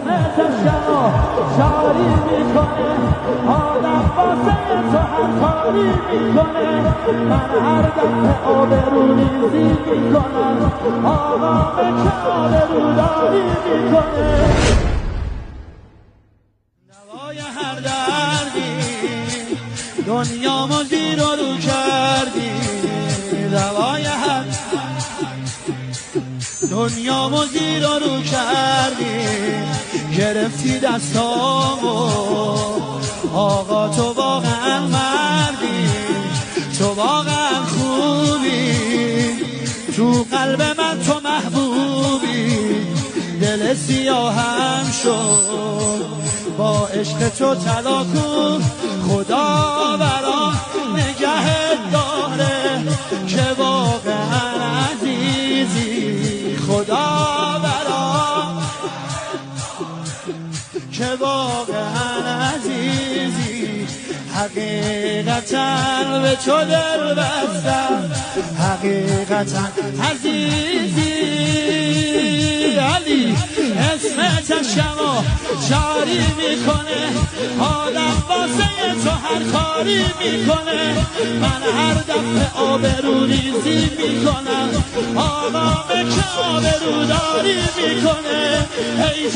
شما شاری میکنه آدم واسه تو هر کاری میکنه من هر دفعه آبروریزی میکنم آقا به که آبروداری میکنه نوای هر دردی دنیامو زیر و رو کردی دوای هر دنیامو زیر و رو کردی گرفتی دستامو آقا تو واقعا مردی تو واقعا خوبی تو قلب من تو محبوبی دل سیاهم شد با عشق تو طلا کن خدا برام نگهت داره که واقعا عزیزی خدا برام که واقعا عزیزی حقیقتا به تو دل بستم حقیقتا عزیزی علی اسمت شما جاری میکنه آدم واسه تو هر کاری میکنه من هر دفعه آبروریزی میکنم آقا به که آبروداری میکنه ای